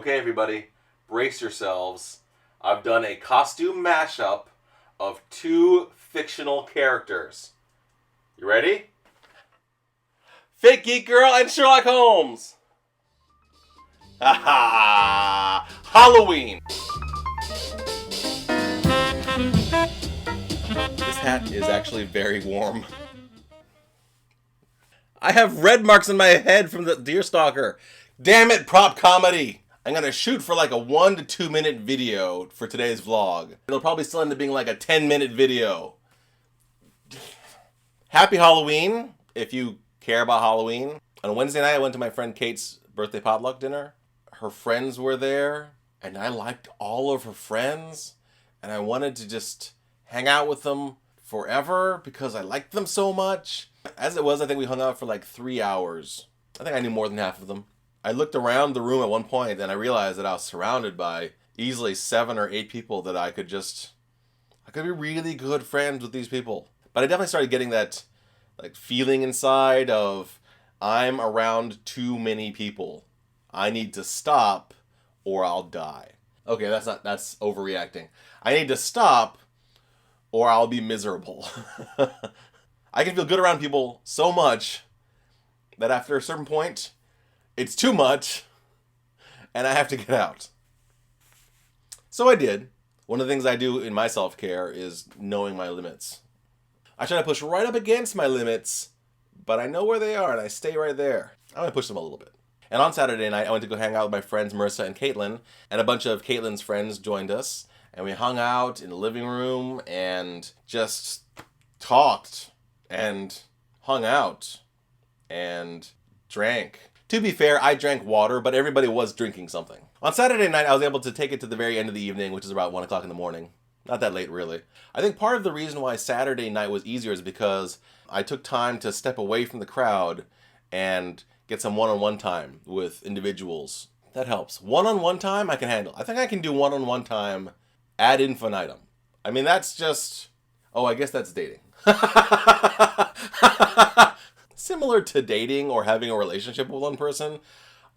Okay, everybody, brace yourselves. I've done a costume mashup of two fictional characters. You ready? Fake Geek Girl and Sherlock Holmes! Ha ha! Halloween! This hat is actually very warm. I have red marks in my head from the deerstalker. Damn it, prop comedy! I'm gonna shoot for like a 1 to 2 minute video for today's vlog. It'll probably still end up being like a 10-minute video. Happy Halloween, if you care about Halloween. On Wednesday night, I went to my friend Kate's birthday potluck dinner. Her friends were there, and I liked all of her friends, and I wanted to just hang out with them forever because I liked them so much. As it was, I think we hung out for like 3 hours. I think I knew more than half of them. I looked around the room at one point and I realized that I was surrounded by easily 7 or 8 people that I could be really good friends with these people. But I definitely started getting that like feeling inside of I'm around too many people. I need to stop or I'll die. Okay, that's overreacting. I need to stop or I'll be miserable. I can feel good around people so much that after a certain point, it's too much, and I have to get out. So I did. One of the things I do in my self-care is knowing my limits. I try to push right up against my limits, but I know where they are, and I stay right there. I'm going to push them a little bit. And on Saturday night, I went to go hang out with my friends Marissa and Caitlin, and a bunch of Caitlin's friends joined us, and we hung out in the living room and just talked and hung out and drank. To be fair, I drank water, but everybody was drinking something. On Saturday night, I was able to take it to the very end of the evening, which is about 1 o'clock in the morning. Not that late, really. I think part of the reason why Saturday night was easier is because I took time to step away from the crowd and get some one-on-one time with individuals. That helps. One-on-one time, I can handle. I think I can do one-on-one time ad infinitum. I mean, that's just... Oh, I guess that's dating. Similar to dating or having a relationship with one person,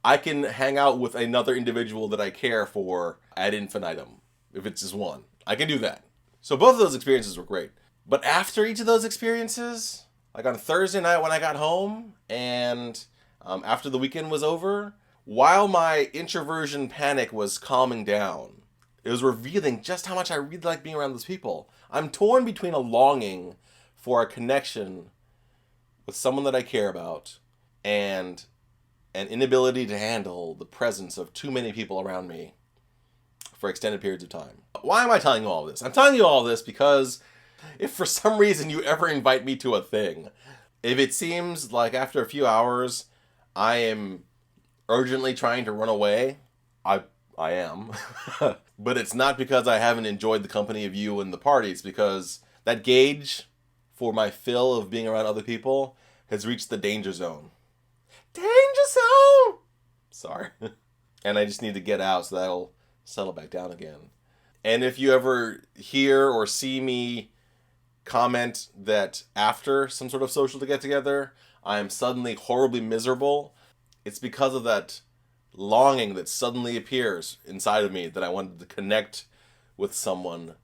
I can hang out with another individual that I care for ad infinitum, if it's just one. I can do that. So both of those experiences were great. But after each of those experiences, like on Thursday night when I got home, and after the weekend was over, while my introversion panic was calming down, it was revealing just how much I really like being around those people. I'm torn between a longing for a connection with someone that I care about, and an inability to handle the presence of too many people around me for extended periods of time. Why am I telling you all this? I'm telling you all this because if for some reason you ever invite me to a thing, if it seems like after a few hours I am urgently trying to run away, I am. But it's not because I haven't enjoyed the company of you and the party. It's because that gauge for my fill of being around other people has reached the danger zone. Danger zone! Sorry. And I just need to get out so that'll settle back down again. And if you ever hear or see me comment that after some sort of social to get together, I am suddenly horribly miserable, it's because of that longing that suddenly appears inside of me that I wanted to connect with someone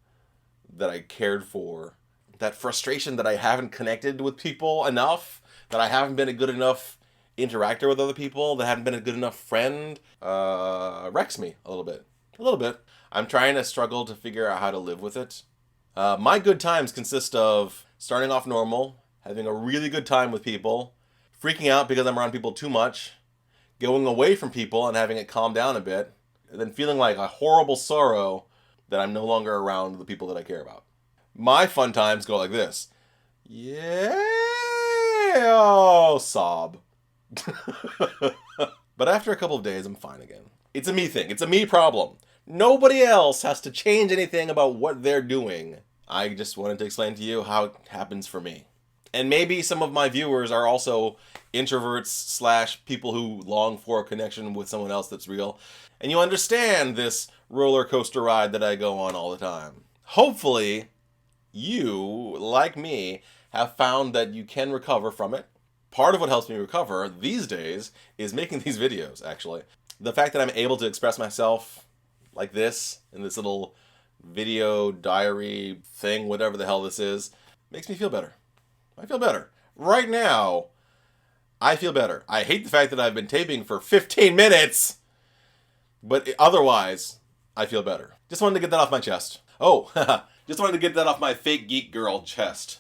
that I cared for. That frustration that I haven't connected with people enough, that I haven't been a good enough interactor with other people, that I haven't been a good enough friend, wrecks me a little bit. A little bit. I'm trying to struggle to figure out how to live with it. My good times consist of starting off normal, having a really good time with people, freaking out because I'm around people too much, going away from people and having it calm down a bit, and then feeling like a horrible sorrow that I'm no longer around the people that I care about. My fun times go like this. Yeah, oh, sob. But after a couple of days, I'm fine again. It's a me thing. It's a me problem. Nobody else has to change anything about what they're doing. I just wanted to explain to you how it happens for me. And maybe some of my viewers are also introverts / people who long for a connection with someone else that's real. And you understand this roller coaster ride that I go on all the time. Hopefully, you, like me, have found that you can recover from it. Part of what helps me recover these days is making these videos, actually. The fact that I'm able to express myself like this in this little video diary thing, whatever the hell this is, makes me feel better. I feel better. Right now, I feel better. I hate the fact that I've been taping for 15 minutes, but otherwise, I feel better. Just wanted to get that off my chest. Oh, just wanted to get that off my fake geek girl chest.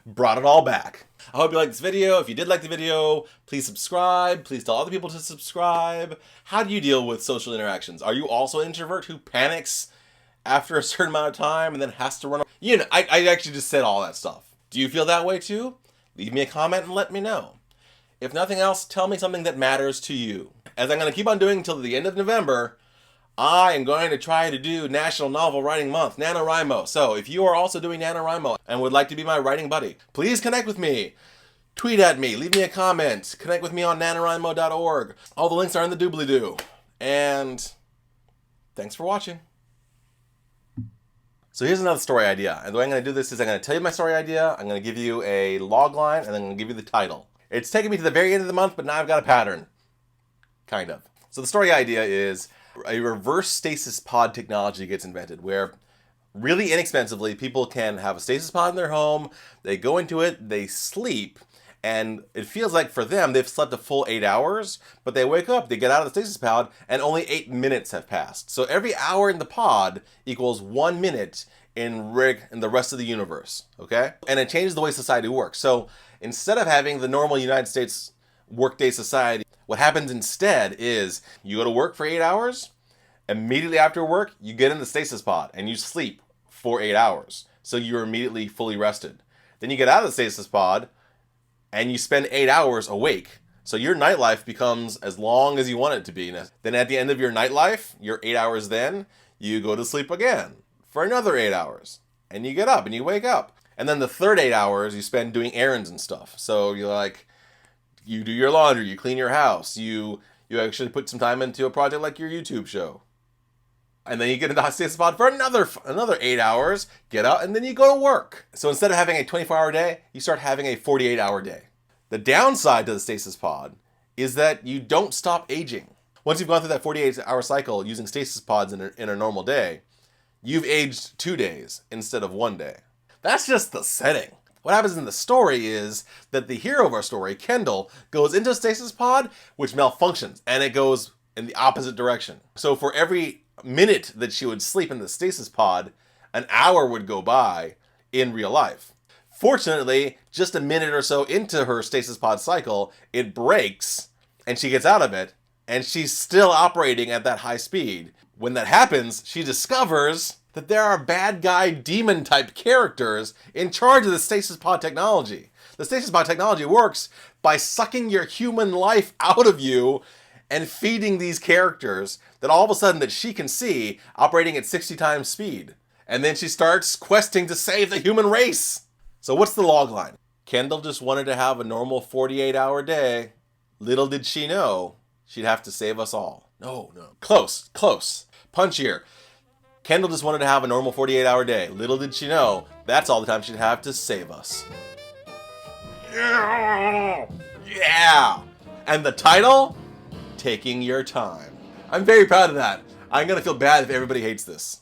Brought it all back. I hope you liked this video. If you did like the video, please subscribe. Please tell other people to subscribe. How do you deal with social interactions? Are you also an introvert who panics after a certain amount of time and then has to run? You know, I actually just said all that stuff. Do you feel that way too? Leave me a comment and let me know. If nothing else, tell me something that matters to you. As I'm going to keep on doing until the end of November, I am going to try to do National Novel Writing Month, NaNoWriMo. So if you are also doing NaNoWriMo and would like to be my writing buddy, please connect with me. Tweet at me, leave me a comment, connect with me on nanowrimo.org. All the links are in the doobly-doo. And thanks for watching. So here's another story idea. And the way I'm going to do this is I'm going to tell you my story idea, I'm going to give you a log line, and then I'm going to give you the title. It's taking me to the very end of the month, but now I've got a pattern. Kind of. So the story idea is a reverse stasis pod technology gets invented where really inexpensively people can have a stasis pod in their home, they go into it, they sleep, and it feels like for them they've slept a full 8 hours, but they wake up, they get out of the stasis pod, and only 8 minutes have passed. So every hour in the pod equals 1 minute in the rest of the universe, okay? And it changes the way society works. So instead of having the normal United States workday society, what happens instead is you go to work for 8 hours, immediately after work, you get in the stasis pod and you sleep for 8 hours. So you're immediately fully rested. Then you get out of the stasis pod and you spend 8 hours awake. So your nightlife becomes as long as you want it to be. Then at the end of your nightlife, your 8 hours then, you go to sleep again for another 8 hours. And you get up and you wake up. And then the third 8 hours you spend doing errands and stuff. So you're like, you do your laundry, you clean your house, you actually put some time into a project like your YouTube show. And then you get into the stasis pod for another 8 hours, get up, and then you go to work. So instead of having a 24-hour day, you start having a 48-hour day. The downside to the stasis pod is that you don't stop aging. Once you've gone through that 48-hour cycle using stasis pods in a normal day, you've aged 2 days instead of 1 day. That's just the setting. What happens in the story is that the hero of our story, Kendall, goes into a stasis pod, which malfunctions, and it goes in the opposite direction. So for every minute that she would sleep in the stasis pod, an hour would go by in real life. Fortunately, just a minute or so into her stasis pod cycle, it breaks, and she gets out of it, and she's still operating at that high speed. When that happens, she discovers that there are bad guy demon type characters in charge of the stasis pod technology. The stasis pod technology works by sucking your human life out of you and feeding these characters that all of a sudden that she can see operating at 60 times speed. And then she starts questing to save the human race. So what's the log line? Kendall just wanted to have a normal 48-hour day. Little did she know she'd have to save us all. No. Close. Punchier. Kendall just wanted to have a normal 48-hour day. Little did she know, that's all the time she'd have to save us. Yeah! And the title? Taking Your Time. I'm very proud of that. I'm gonna feel bad if everybody hates this.